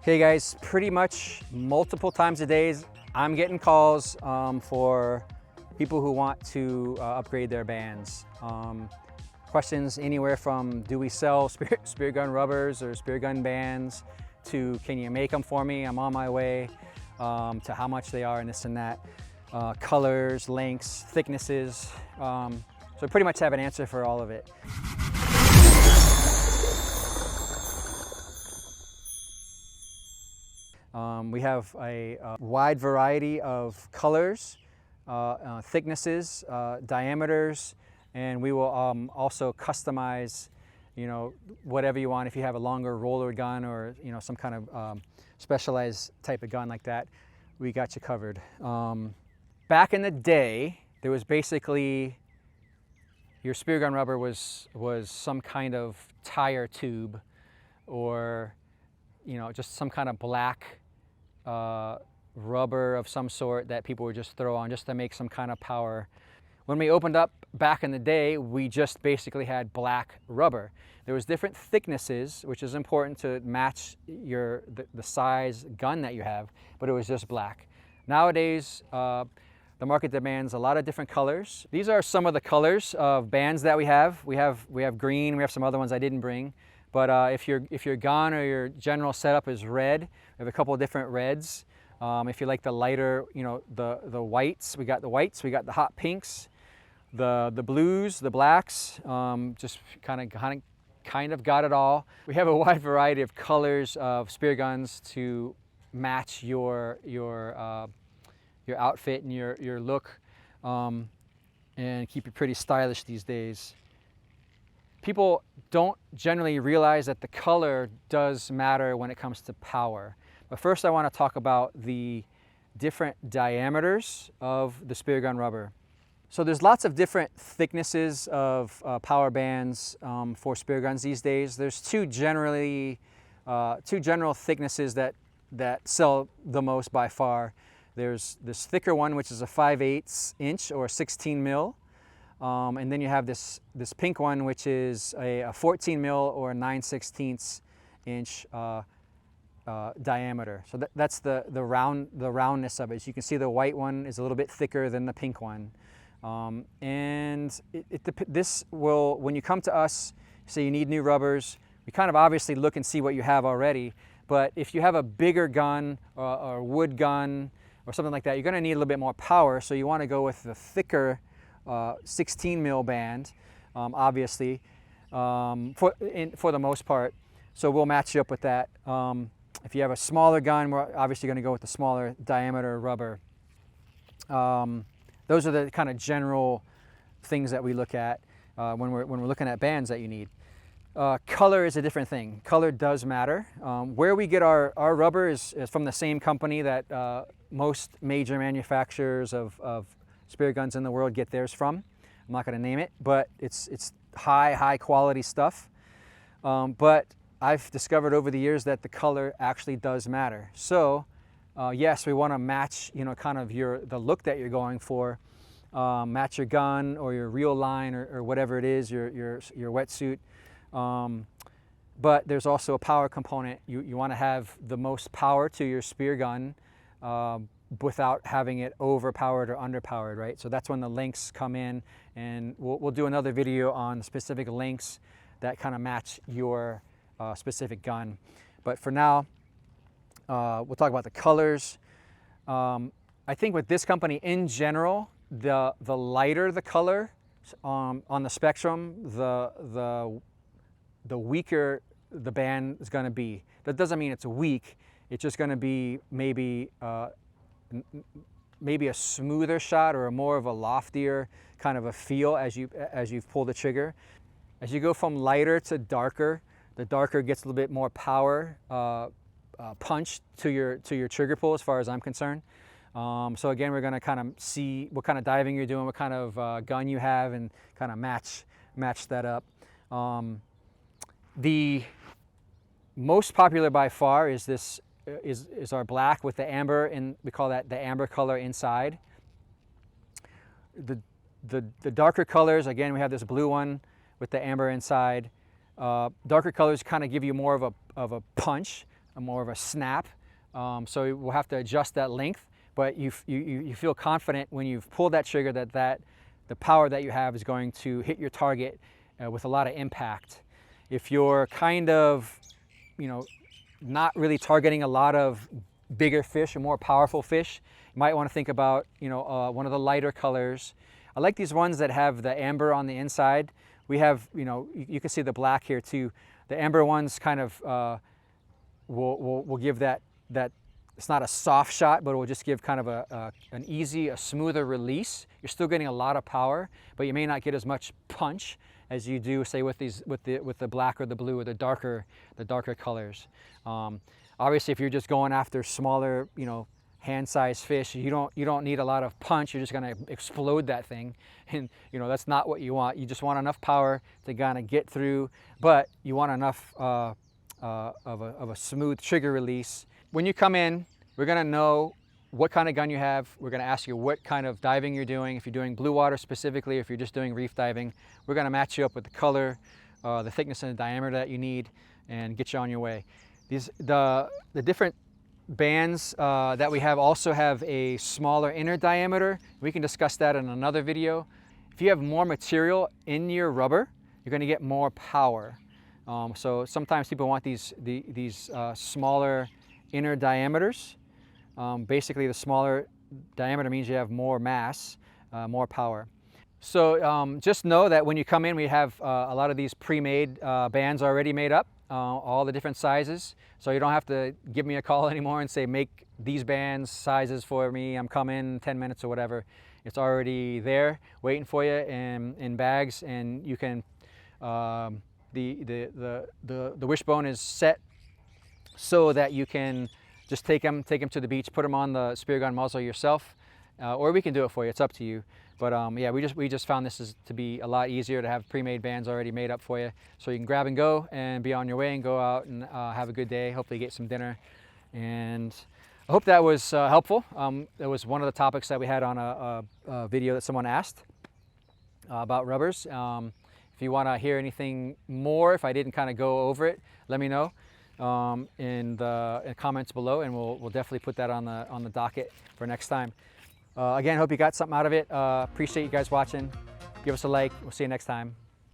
Okay guys, pretty much multiple times a day, I'm getting calls for people who want to upgrade their bands. Questions anywhere from, do we sell Speargun rubbers or Speargun bands, to can you make them for me, I'm on my way, to how much they are and this and that. Colors, lengths, thicknesses. So I pretty much have an answer for all of it. We have a wide variety of colors, thicknesses, diameters, and we will also customize, whatever you want. If you have a longer roller gun or some kind of specialized type of gun like that, we got you covered. Back in the day, there was basically your Speargun rubber was some kind of tire tube, or just some kind of black rubber of some sort that people would just throw on just to make some kind of power. When we opened up back in the day, we just basically had black rubber. There was different thicknesses, which is important to match the size gun that you have, but it was just black. Nowadays, the market demands a lot of different colors. These are some of the colors of bands that we have. We have green, we have some other ones I didn't bring. But if your gun or your general setup is red, we have a couple of different reds. If you like the lighter, the whites, we got the hot pinks, the blues, the blacks, just kind of got it all. We have a wide variety of colors of spear guns to match your outfit and your look, and keep it pretty stylish these days. People don't generally realize that the color does matter when it comes to power. But first I want to talk about the different diameters of the Speargun rubber. So there's lots of different thicknesses of power bands for spear guns these days. There's two general thicknesses that sell the most by far. There's this thicker one, which is a 5/8 inch or 16 mil. And then you have this pink one, which is a 14 mil or 9/16 inch diameter. So that's the roundness of it. As you can see, the white one is a little bit thicker than the pink one. And this will, when you come to us, say you need new rubbers, we kind of obviously look and see what you have already. But if you have a bigger gun or a wood gun or something like that, you're going to need a little bit more power. So you want to go with the thicker 16 mil band, obviously, for the most part. So we'll match you up with that. If you have a smaller gun, we're obviously going to go with the smaller diameter rubber. Those are the kind of general things that we look at when we're looking at bands that you need. Color is a different thing. Color does matter. Where we get our rubber is from the same company that most major manufacturers of spear guns in the world get theirs from. I'm not going to name it, but it's high quality stuff. But I've discovered over the years that the color actually does matter. So yes, we want to match, kind of the look that you're going for. Match your gun or your reel line or whatever it is, your wetsuit. But there's also a power component. You want to have the most power to your spear gun without having it overpowered or underpowered, right? So that's when the lengths come in, and we'll do another video on specific lengths that kind of match your specific gun. But for now, we'll talk about the colors. I think with this company in general, the lighter the color on the spectrum, the weaker the band is going to be. That doesn't mean it's weak. It's just going to be maybe a smoother shot or more of a loftier kind of a feel as you pull the trigger. As you go from lighter to darker, the darker gets a little bit more power punch to your trigger pull, as far as I'm concerned. So again, we're going to kind of see what kind of diving you're doing, what kind of gun you have, and kind of match that up. The most popular by far is this is our black with the amber, and we call that the amber color inside. The darker colors, again, we have this blue one with the amber inside. Darker colors kind of give you more of a punch. more of a snap. So we'll have to adjust that length, but you feel confident when you've pulled that trigger that the power that you have is going to hit your target with a lot of impact. If you're kind of, not really targeting a lot of bigger fish or more powerful fish, you might want to think about, one of the lighter colors. I like these ones that have the amber on the inside. We have, you can see the black here too. The amber ones kind of will give that, it's not a soft shot, but it will just give kind of an easy, a smoother release. You're still getting a lot of power, but you may not get as much punch as you do, say, with the black or the blue or the darker colors. Obviously, if you're just going after smaller, hand-sized fish, you don't need a lot of punch. You're just going to explode that thing, and that's not what you want. You just want enough power to kind of get through, but you want enough of a smooth trigger release. When you come in, we're going to know what kind of gun you have. We're going to ask you what kind of diving you're doing. If you're doing blue water specifically, if you're just doing reef diving, we're going to match you up with the color, the thickness and the diameter that you need, and get you on your way. The different bands that we have also have a smaller inner diameter. We can discuss that in another video. If you have more material in your rubber, you're going to get more power. So sometimes people want these smaller inner diameters. Basically, the smaller diameter means you have more mass, more power. So just know that when you come in, we have a lot of these pre-made bands already made up, all the different sizes. So you don't have to give me a call anymore and say, make these bands sizes for me. I'm coming in 10 minutes or whatever. It's already there waiting for you in bags, and you can, the wishbone is set so that you can just take them to the beach, put them on the Speargun muzzle yourself, or we can do it for you. It's up to you. But yeah, we just found this to be a lot easier to have pre-made bands already made up for you, so you can grab and go and be on your way and go out and have a good day. Hopefully get some dinner, and I hope that was helpful. That was one of the topics that we had on a video that someone asked about rubbers. If you want to hear anything more, if I didn't kind of go over it, let me know in the comments below, and we'll definitely put that on the docket for next time. Again, hope you got something out of it. Appreciate you guys watching. Give us a like. We'll see you next time.